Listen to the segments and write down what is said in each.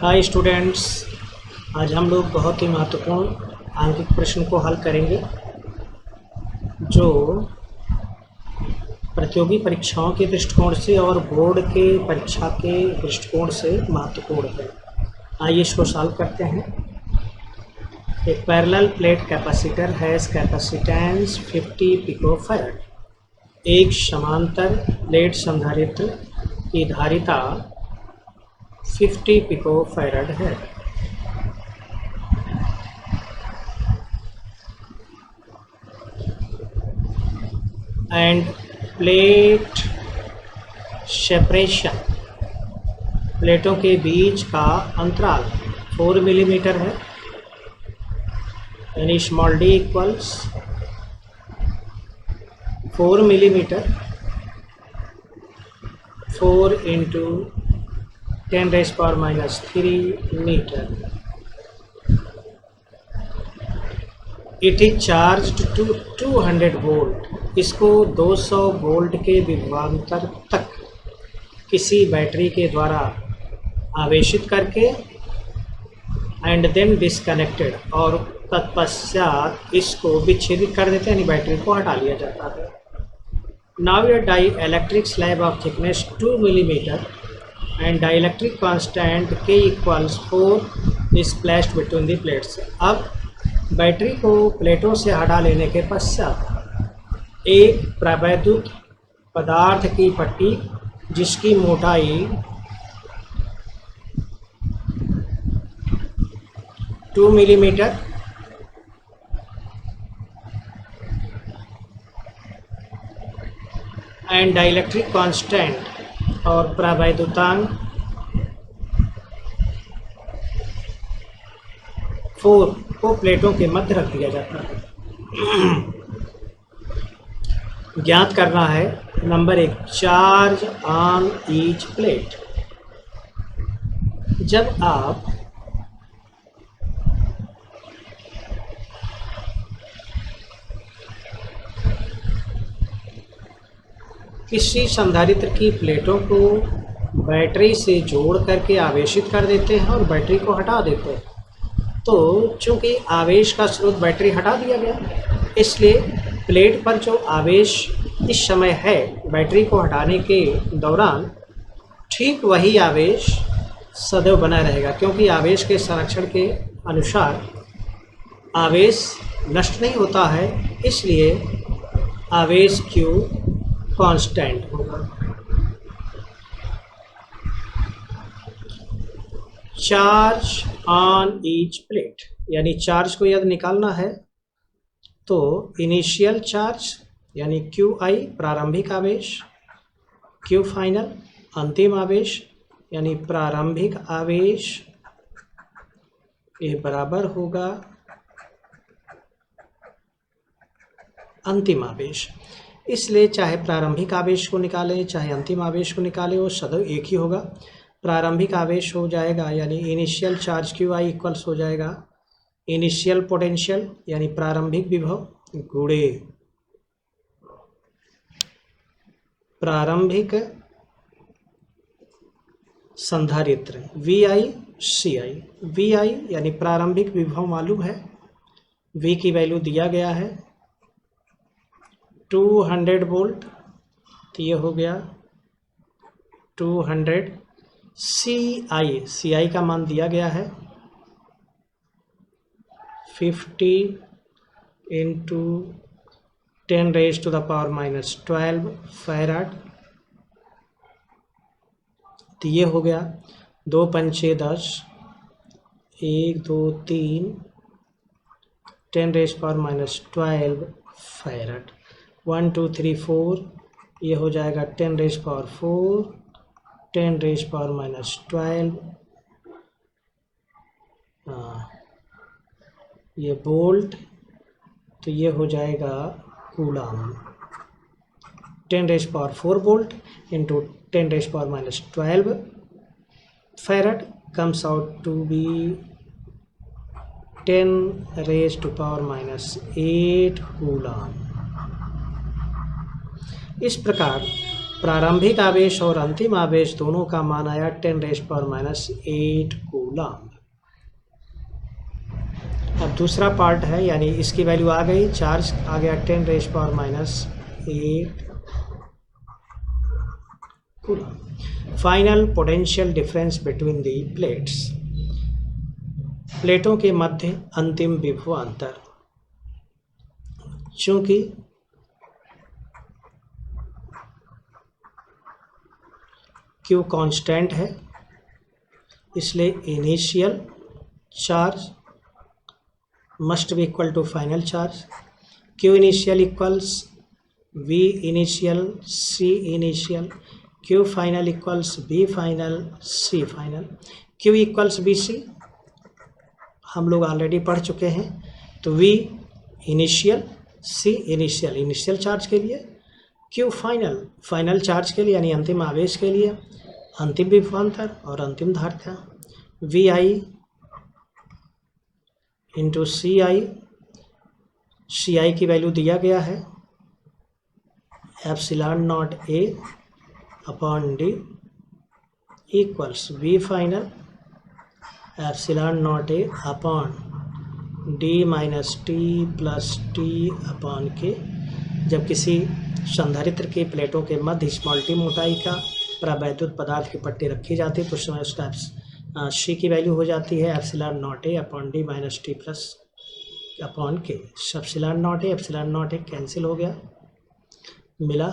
Hi students, आज हम लोग बहुत ही महत्वपूर्ण आंकिक प्रश्न को हल करेंगे जो प्रतियोगी परीक्षाओं के दृष्टिकोण से और बोर्ड के परीक्षा के दृष्टिकोण से महत्वपूर्ण है। आइए इसको सॉल्व करते हैं। एक parallel plate capacitor has capacitance 50 picofarad. एक समांतर प्लेट संधारित्र की धारिता 50 पिकोफैराड है। एंड प्लेट सेपरेशन, प्लेटों के बीच का अंतराल 4 मिलीमीटर है। यानी small D equals 4 millimetre 4 into 10⁻³ metre. It is charged to 200 volt. इसको 200 वोल्ट के विभवांतर तक किसी बैटरी के द्वारा आवेशित करके एंड देन डिस्कनेक्टेड, और तत्पश्चात इसको विच्छेदित कर देते हैं, यानी बैटरी को हटा लिया जाता है। Now a dielectric slab of thickness 2 millimetre and dielectric constant K = 4 is placed between the plates. अब बैटरी को प्लेटों से हटा लेने के पश्चात एक प्रवैद्युत पदार्थ की पट्टी जिसकी मोटाई 2 मिलीमीटर एंड डाइलेक्ट्रिक कांस्टेंट और प्रवैद्युतांक 4 को प्लेटों के मध्य रख दिया जाता है। ज्ञात करना है number 1, charge on each plate. जब आप किसी संधारित्र की प्लेटों को बैटरी से जोड़ करके आवेशित कर देते हैं और बैटरी को हटा देते हैं, तो चूंकि आवेश का स्रोत बैटरी हटा दिया गया, इसलिए प्लेट पर जो आवेश इस समय है बैटरी को हटाने के दौरान ठीक वही आवेश सदैव बना रहेगा, क्योंकि आवेश के संरक्षण के अनुसार आवेश नष्ट नहीं होता है, इसलिए आवेश Q कांस्टेंट होगा। चार्ज ऑन ईच प्लेट, यानी चार्ज को यदि निकालना है तो इनिशियल चार्ज यानी QI प्रारंभिक आवेश, Q फाइनल अंतिम आवेश यानी प्रारंभिक आवेश, ये बराबर होगा अंतिम आवेश। इसलिए चाहे प्रारंभिक आवेश को निकालें चाहे अंतिम आवेश को निकालें, वो सदैव एक ही होगा। प्रारंभिक आवेश हो जाएगा यानी इनिशियल चार्ज QI इक्वल्स हो जाएगा इनिशियल पोटेंशियल यानी प्रारंभिक विभव गुणे प्रारंभिक संधारित्र VI/CI। VI यानी प्रारंभिक विभव मालूम है, V की वैल्यू दिया गया है 200 वोल्ट, तो ये हो गया 200। CI का मान दिया गया है 50 इंटू 10⁻⁻12 फैराड, तो ये हो गया 2 पंचे 10, 1 2 3 10⁻⁻12 फैराड। 1 2 3 4, ये हो जाएगा 10⁻⁴ 10⁻⁻12, ये वोल्ट, तो ये हो जाएगा coulomb. 10⁻⁴ volt into 10⁻⁻12 farad comes out to be 10⁻⁸ coulomb. इस प्रकार प्रारंभिक आवेश और अंतिम आवेश दोनों का मान आया 10⁻⁸ कूलम। अब दूसरा पार्ट है, यानी इसकी वैल्यू आ गई, चार्ज आ गया 10⁻⁸ coulomb. Final potential difference between the plates, प्लेटों के मध्य अंतिम विभवांतर। चूंकि Q कांस्टेंट है, इसलिए initial charge must be equal to final charge. Q initial equals V initial C initial, Q final equals B final C final. Q equals BC हम लोग already पढ़ चुके हैं, तो V initial, C initial initial charge के लिए, Q final final charge के लिए यानी अंतिम आवेश के लिए, अंतिम विभवांतर और अंतिम धारिता VI इंटू CI। CI की वैल्यू दिया गया है ε0A upon D equals V final ε0A upon D minus T plus T upon K। जब किसी संधारित्र की प्लेटों के मध्य स्मॉल टी मोटाई का प्रावैद्युत पदार्थ की पट्टी रखी जाती है, तो उस समय उसका C की वैल्यू हो जाती है ε0A upon D minus T plus upon K। ε0A cancel हो गया, मिला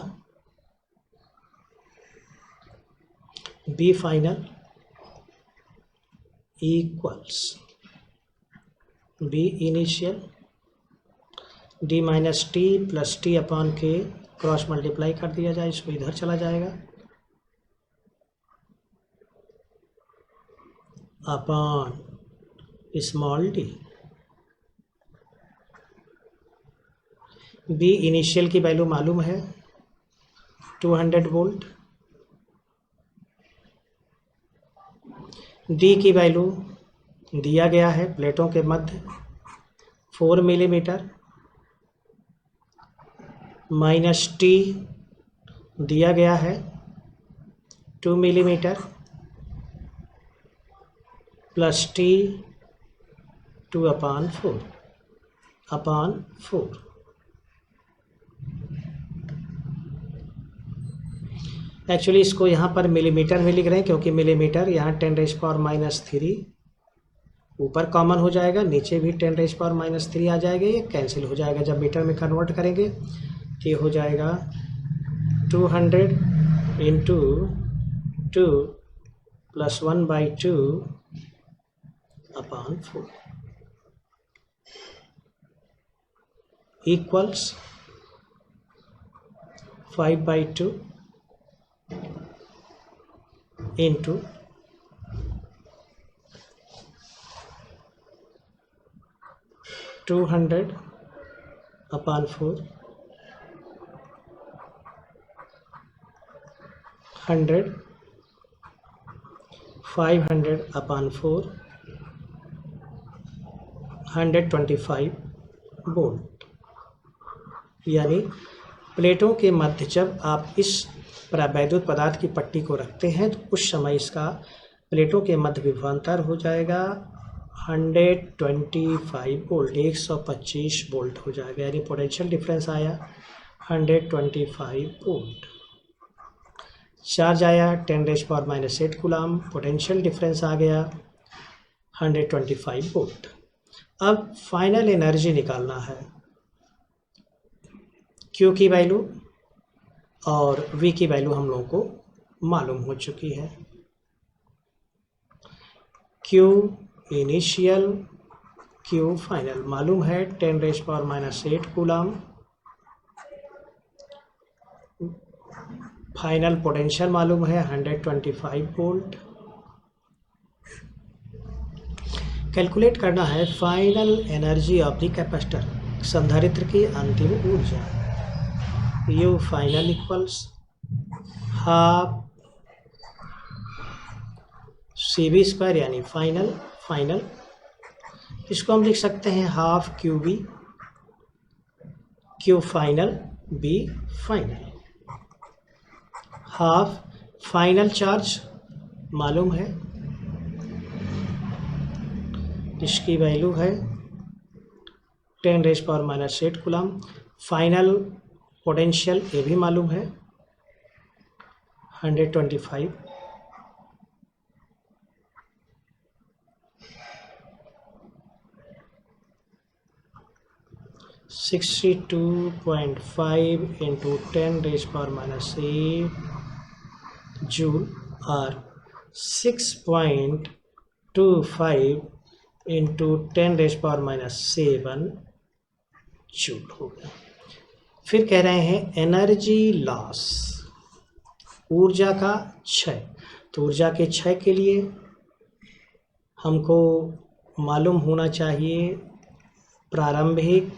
B final equals B initial D minus T plus T upon K, cross multiply कर दिया जाए, इसको इधर चला जाएगा, upon small d। B initial की वैल्यू मालूम है 200 वोल्ट, D की वैल्यू दिया गया है प्लेटों के मध्य 4 मिलीमीटर, माइनस T दिया गया है 2 millimetre, plus T 2/4 upon 4। Actually इसको यहाँ पर मिलीमीटर में लिख रहे हैं, क्योंकि मिलीमीटर यहाँ 10⁻³ ऊपर कॉमन हो जाएगा, नीचे भी 10⁻³ आ जाएगा, ये कैंसिल हो जाएगा। जब मीटर में कन्वर्ट करेंगे तो ये हो जाएगा 200 into 2 plus 1/2 upon 4 equals 5/2 into 200 upon 4 100 500 upon 4 125 volt. यानी प्लेटों के मध्य जब आप इस प्रावैद्युत पदार्थ की पट्टी को रखते हैं, तो उस समय इसका प्लेटों के मध्य विभवांतर हो जाएगा 125 वोल्ट, 125 वोल्ट हो जाएगा। यानी पोटेंशियल डिफरेंस आया 125 वोल्ट। चार्ज आया 10⁻⁸ कूलम, पोटेंशियल डिफरेंस आ गया 125 वोल्ट। अब फाइनल एनर्जी निकालना है। Q की वैल्यू और V की वैल्यू हम लोगों को मालूम हो चुकी है। Q इनिशियल, Q फाइनल मालूम है 10⁻⁸ कूलम। फाइनल पोटेंशियल मालूम है 125 वोल्ट। कैलकुलेट करना है final energy of the capacitor, संधारित्र की अंतिम ऊर्जा। U final equals half CV² यानी फाइनल इसको हम लिख सकते हैं half QV, Q final B final. Half final charge मालूम है, इसकी वैल्यू है 10⁻⁸ कूलम। फाइनल पोटेंशियल ये भी मालूम है 125। (62.5 × 10⁻⁸ जूल और 6.25 × 10⁻⁷ जूल हो गया। फिर कह रहे हैं एनर्जी लॉस, ऊर्जा का क्षय। तो ऊर्जा के क्षय के लिए हमको मालूम होना चाहिए प्रारंभिक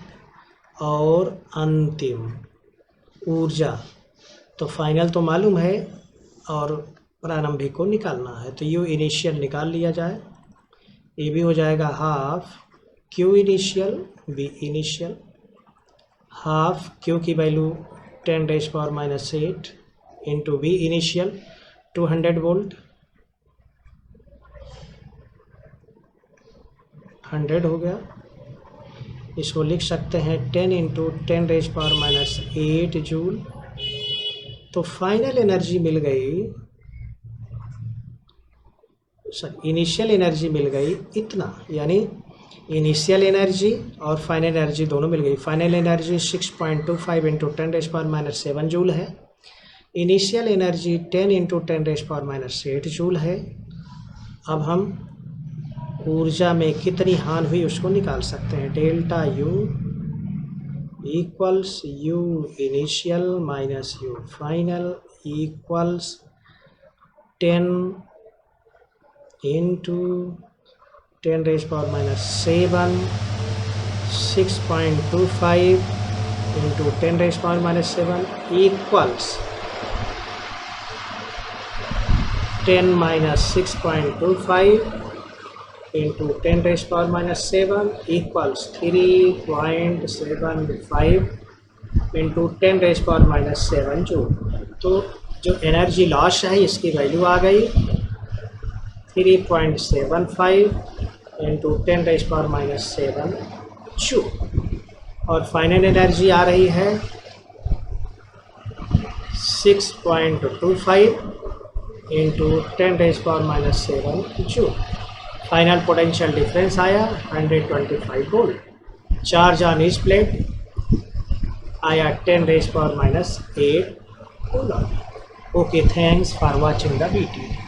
और अंतिम ऊर्जा। तो फाइनल तो मालूम है और प्रारंभिक को निकालना है, तो यू इनिशियल निकाल लिया जाए। ये भी हो जाएगा half Q initial B initial. Half Q की value 10⁻⁸ into B initial 200 volt, 100 हो गया। इसको लिख सकते हैं 10 × 10⁻⁸ जूल। तो फाइनल एनर्जी मिल गई, इनिशियल एनर्जी मिल गई इतना, यानी इनिशियल एनर्जी और फाइनल एनर्जी दोनों मिल गई। फाइनल एनर्जी 6.25 × 10⁻⁷ जूल है, इनिशियल एनर्जी 10 × 10⁻⁸ जूल है। अब हम ऊर्जा में कितनी हान हुई उसको निकाल सकते हैं। Delta U equals you initial minus you final equals 10 into 10⁻⁷ 6.25 into 10⁻⁷ equals 10 - 6.25 into 10⁻⁷ equals 3.75 into 10⁻⁷ joule. तो जो एनर्जी लॉस है इसकी वैल्यू आ गई 3.75 into 10⁻⁷ जूल, और फाइनल एनर्जी आ रही है 6.25 into 10⁻⁷ joule. Final potential difference आया 125 volt. Charge on each plate आया 10⁻⁸ coulomb. Okay, thanks for watching the video.